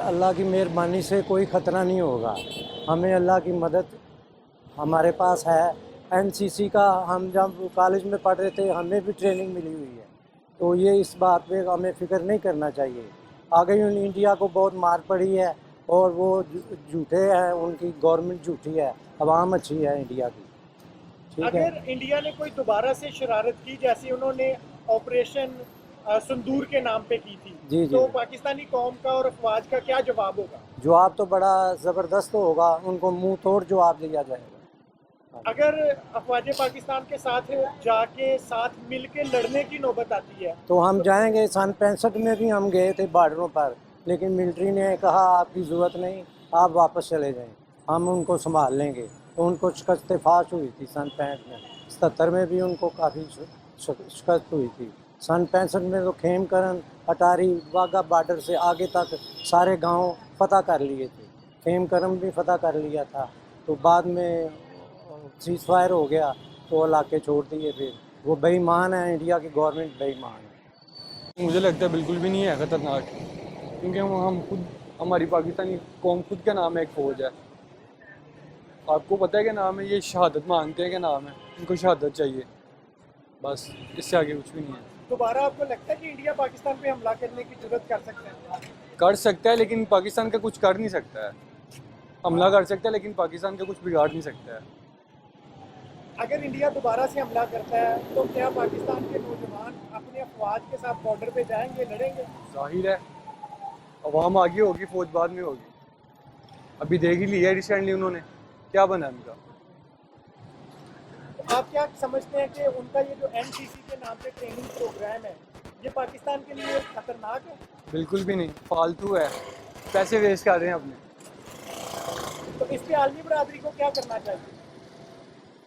अल्लाह की मेहरबानी से कोई ख़तरा नहीं होगा। हमें अल्लाह की मदद हमारे पास है। एनसीसी का हम जब कॉलेज में पढ़ रहे थे हमें भी ट्रेनिंग मिली हुई है, तो ये इस बात पे हमें फ़िक्र नहीं करना चाहिए। आगे इंडिया को बहुत मार पड़ी है और वो झूठे हैं, उनकी गवर्नमेंट झूठी है, अवाम अच्छी है इंडिया की। ठीक है। अगर इंडिया ने कोई दोबारा से शरारत की जैसे उन्होंने ऑपरेशन संदूर के नाम पे की थी, जी जी। तो पाकिस्तानी कौम का और अफवाज का क्या जवाब होगा? जवाब तो बड़ा ज़बरदस्त होगा, उनको मुंह तोड़ जवाब दिया जाएगा। हाँ जी। अगर अफवाज पाकिस्तान के साथ जाके साथ मिल के लड़ने की नौबत आती है तो हम तो जाएंगे। सन 65 में भी हम गए थे बॉर्डरों पर, लेकिन मिलिट्री ने कहा आपकी ज़रूरत नहीं, आप वापस चले जाएं, हम उनको संभाल लेंगे। तो उनको शिकस्त फाश हुई थी सन 65 में। 77 में भी उनको काफ़ी शिकस्त हुई थी। सन 65 में तो खेमकरन, अटारी, वाघा बॉर्डर से आगे तक सारे गांव फतह कर लिए थे। खेमकरन भी फतह कर लिया था। तो बाद में सीज़ फायर हो गया तो इलाके छोड़ दिए। फिर वो बेईमान है, इंडिया की गवर्नमेंट बेईमान है। मुझे लगता है बिल्कुल भी नहीं है ख़तरनाक, क्योंकि हम खुद, हमारी पाकिस्तानी कौम खुद का नाम है एक फ़ौज है। आपको पता है क्या नाम है, ये शहादत मांगते हैं, क्या नाम है, इनको शहादत चाहिए, बस इससे आगे कुछ भी नहीं है। दोबारा आपको लगता है कि इंडिया पाकिस्तान पे हमला करने की जरूरत कर सकता है? कर सकता है लेकिन पाकिस्तान का कुछ कर नहीं सकता है। हमला कर सकता है लेकिन पाकिस्तान का कुछ बिगाड़ नहीं सकता है। अगर इंडिया दोबारा से हमला करता है तो क्या पाकिस्तान के नौजवान अपने अफवाज के साथ बॉर्डर पे जाएंगे, लड़ेंगे? जाहिर है, अवाम आगे होगी, फौज बाद में होगी। अभी देख ही लिया रिसेंटली उन्होंने क्या बना उनका। तो आप क्या समझते हैं कि उनका ये जो एनसीसी के नाम पे ट्रेनिंग प्रोग्राम है, ये पाकिस्तान के लिए खतरनाक है? बिल्कुल भी नहीं, फालतू है, पैसे वेस्ट कर रहे हैं अपने। तो इस पे आलमी बरादरी को क्या करना चाहिए?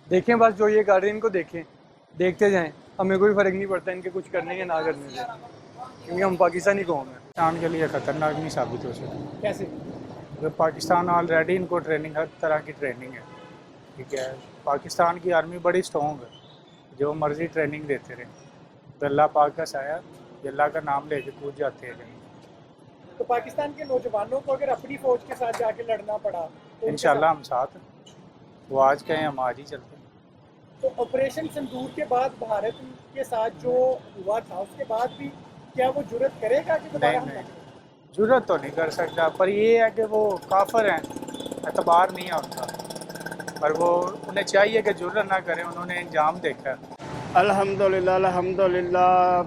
देखें बस, जो ये कर रहे हैं इनको देखें, देखते जाएं, हमें कोई फ़र्क नहीं पड़ता इनके कुछ करने या ना करने से, क्योंकि हम पाकिस्तानी कौम है। पाकिस्तान के लिए खतरनाक नहीं साबित हो सकती, कैसे? क्योंकि पाकिस्तान ऑलरेडी इनको ट्रेनिंग, हर तरह की ट्रेनिंग है। ठीक है, पाकिस्तान की आर्मी बड़ी स्ट्रॉन्ग है, जो मर्जी ट्रेनिंग देते रहे, तो अल्लाह पाक का साया, अल्लाह का नाम लेके कूद जाते हैं जंग। तो पाकिस्तान के नौजवानों को अगर अपनी फौज के साथ जाके लड़ना पड़ा तो उनके इंशाल्लाह साथ, हम साथ हैं। वो आज कहें हम आज ही चलते हैं। तो ऑपरेशन सिंदूर के बाद भारत के साथ जो हुआ था उसके बाद भी क्या वो जुर्रत करेगा कि नहीं दोबारा हमला नहीं, करेगा? जरूरत तो नहीं कर सकता, पर ये है कि वो काफिर हैं, एतबार नहीं है उनका। पर वो, उन्हें चाहिए कि जुर्रत ना करें, उन्होंने इंजाम देखा है। अल्हम्दुलिल्लाह अल्हम्दुलिल्लाह।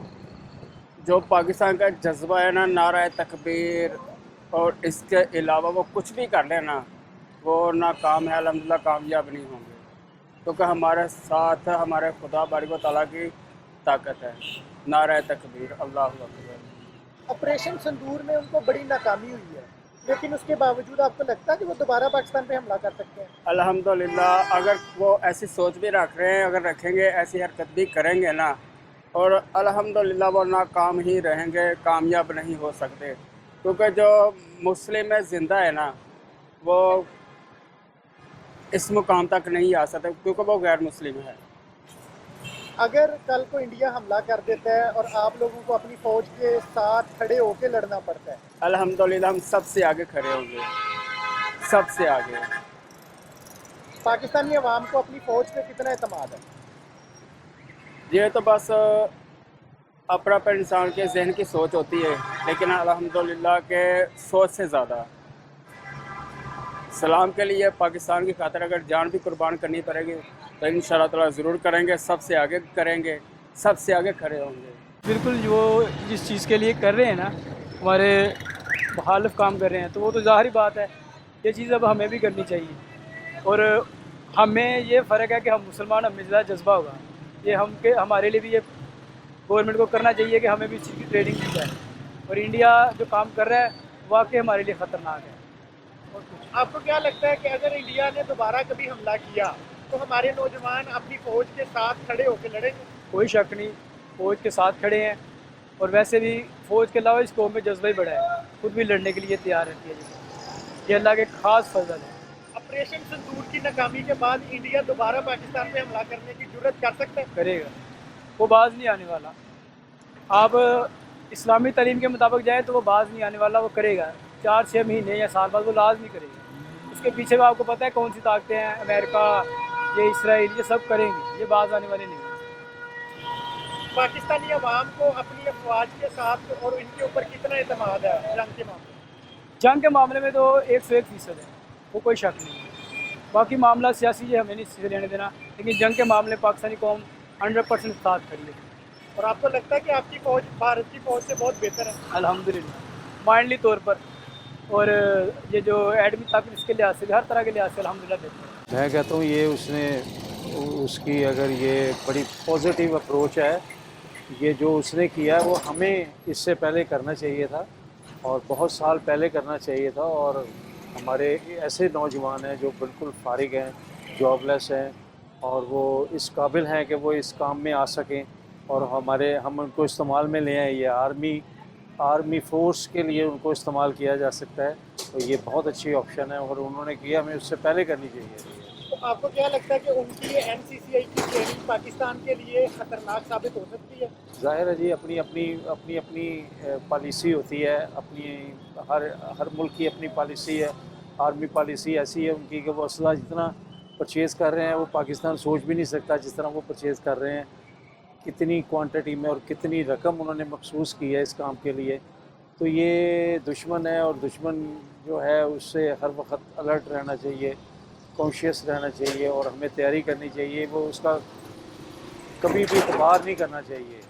जो पाकिस्तान का जज्बा है ना, नारा तकबीर, और इसके अलावा वो कुछ भी कर लेना, वो नाकाम है, अल्हम्दुलिल्लाह कामयाब नहीं होंगे, क्योंकि हमारे साथ हमारे खुदा बारिक व तआला की ताकत है। नारा तकबीर, अल्लाह अकबर। ऑपरेशन सिंदूर में उनको बड़ी नाकामी हुई है, लेकिन उसके बावजूद आपको लगता है कि वो दोबारा पाकिस्तान पे हमला कर सकते हैं? अल्हम्दुलिल्लाह, अगर वो ऐसी सोच भी रख रहे हैं, अगर रखेंगे, ऐसी हरकत भी करेंगे ना, और अल्हम्दुलिल्लाह वो नाकाम ही रहेंगे, कामयाब नहीं हो सकते, क्योंकि जो मुस्लिम है ज़िंदा है ना, वो इस मुकाम तक नहीं आ सकते, क्योंकि वो गैर मुस्लिम है। अगर कल को इंडिया हमला कर देता है और आप लोगों को अपनी फौज के साथ खड़े होकर लड़ना पड़ता है, अल्हम्दुलिल्लाह हम सबसे आगे खड़े होंगे, सबसे आगे। पाकिस्तानी अवाम को अपनी फौज पे कितना एतमाद है? ये तो बस अपना पर इंसान के जहन की सोच होती है, लेकिन अल्हम्दुलिल्लाह के सोच से ज़्यादा सलाम के लिए पाकिस्तान की खातिर अगर जान भी कुर्बान करनी पड़ेगी तो इंशाअल्लाह ताला ज़रूर करेंगे, सबसे आगे करेंगे, सबसे आगे खड़े होंगे। बिल्कुल, जो जिस चीज़ के लिए कर रहे हैं ना, हमारे मुखालिफ काम कर रहे हैं, तो वो तो ज़ाहिर बात है, ये चीज़ अब हमें भी करनी चाहिए। और हमें ये फ़र्क है कि हम मुसलमान, हमें ज़्यादा जज्बा होगा, ये हम के हमारे लिए भी ये गवर्नमेंट को करना चाहिए कि हमें भी इस चीज़ की ट्रेनिंग दी जाए। और इंडिया जो काम कर रहा है वाकई हमारे लिए ख़तरनाक है। और कुछ आपको क्या लगता है कि अगर इंडिया ने दोबारा कभी हमला किया तो हमारे नौजवान अपनी फौज के साथ खड़े होकर लड़ेंगे? कोई शक नहीं, फ़ौज के साथ खड़े हैं। और वैसे भी फ़ौज के अलावा इस कौम में जज्बा ही बड़ा है, खुद भी लड़ने के लिए तैयार रहती है। ये अल्लाह के ख़ास फजल है। ऑपरेशन सिंदूर की नाकामी के बाद इंडिया दोबारा पाकिस्तान पे हमला करने की जुर्रत कर सकता है? करेगा, वो बाज नहीं आने वाला। आप इस्लामी तालीम के मुताबिक जाए तो वो बाज नहीं आने वाला, वो करेगा। 4-6 महीने या साल बाद वो लाजमी करेंगे। इसके पीछे भी आपको पता है कौन सी ताकतें हैं, अमेरिका, ये इसराइल, ये सब करेंगे, ये बाज आने वाले नहीं हैं। पाकिस्तानी अवाम को अपनी अफवाज के साथ और इनके ऊपर कितना एतमाद है जंग के मामले में? जंग के मामले में तो 101% है, वो कोई शक नहीं है। बाकी मामला सियासी ये हमें नहीं इससे लेने देना, लेकिन जंग के मामले में पाकिस्तानी कौम 100% साथ खड़ी है। और आपको लगता है कि आपकी फौज भारत की फौज से बहुत बेहतर है? अल्हम्दुलिल्लाह, माइंडली तौर पर और ये जो एडमी ताकत, इसके लिहाज से हर तरह के लिहाज से अल्हम्दुलिल्लाह बेहतर है। मैं कहता हूँ ये उसकी अगर ये बड़ी पॉजिटिव अप्रोच है, ये जो उसने किया है वो हमें इससे पहले करना चाहिए था और बहुत साल पहले करना चाहिए था। और हमारे ऐसे नौजवान हैं जो बिल्कुल फारिग हैं, जॉबलेस हैं और वो इस काबिल हैं कि वो इस काम में आ सकें और हम उनको इस्तेमाल में ले आएँ। ये आर्मी फ़ोर्स के लिए उनको इस्तेमाल किया जा सकता है, तो ये बहुत अच्छी ऑप्शन है और उन्होंने किया, हमें उससे पहले करनी चाहिए। तो आपको क्या लगता है कि उनकी ये NCCI की ट्रेनिंग पाकिस्तान के लिए ख़तरनाक साबित हो सकती है? ज़ाहिर है जी, अपनी पॉलिसी होती है, अपनी हर मुल्क की अपनी पॉलिसी है। आर्मी पॉलिसी ऐसी है उनकी कि वो असला जितना परचेज़ कर रहे हैं वो पाकिस्तान सोच भी नहीं सकता जिस तरह वो परचेज़ कर रहे हैं, कितनी क्वांटिटी में और कितनी रकम उन्होंने मखसूस की है इस काम के लिए। तो ये दुश्मन है और दुश्मन जो है उससे हर वक्त अलर्ट रहना चाहिए, कॉन्शियस रहना चाहिए और हमें तैयारी करनी चाहिए। वो उसका कभी भी इतबार नहीं करना चाहिए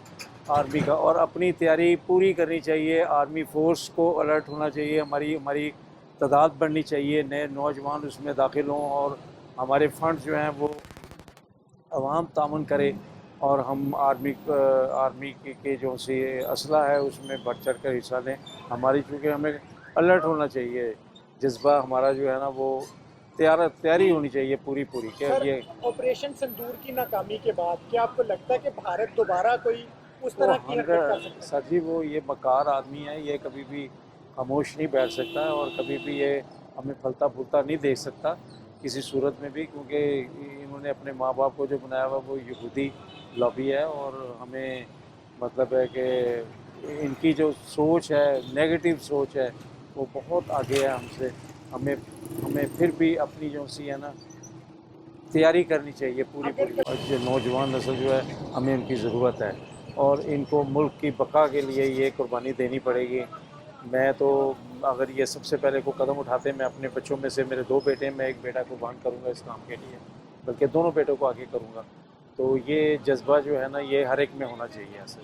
आर्मी का, और अपनी तैयारी पूरी करनी चाहिए। आर्मी फ़ोर्स को अलर्ट होना चाहिए, हमारी तादाद बढ़नी चाहिए, नए नौजवान उसमें दाखिल हों और हमारे फंड जो हैं वो अवाम तामन करे और हम आर्मी के जो सी असला है उसमें बढ़ चढ़ कर हिस्सा लें। चूँकि हमें अलर्ट होना चाहिए, जज्बा हमारा जो है ना वो तैयारी होनी चाहिए पूरी क्या सर, ये ऑपरेशन सिंदूर की नाकामी के बाद क्या आपको लगता है कि भारत दोबारा कोई उस तरह की हरकत कर सकता है? सर जी, वो ये मकार आदमी है, ये कभी भी खामोश नहीं बैठ सकता है और कभी भी ये हमें फलता फूलता नहीं देख सकता किसी सूरत में भी, क्योंकि इन्होंने अपने माँ बाप को जो बनाया हुआ वो यहूदी लॉबी है और हमें मतलब है कि इनकी जो सोच है, नेगेटिव सोच है, वो बहुत आगे है हमसे। हमें फिर भी अपनी जो सी है ना तैयारी करनी चाहिए पूरी। और जो नौजवान नस्ल जो है हमें इनकी ज़रूरत है और इनको मुल्क की बका के लिए ये कुर्बानी देनी पड़ेगी। मैं तो अगर ये सबसे पहले को कदम उठाते, मैं अपने बच्चों में से, मेरे 2 बेटे, मैं एक बेटा कुर्बान करूँगा इस काम के लिए, बल्कि दोनों बेटों को आगे करूँगा। तो ये जज्बा जो है ना ये हर एक में होना चाहिए ऐसे।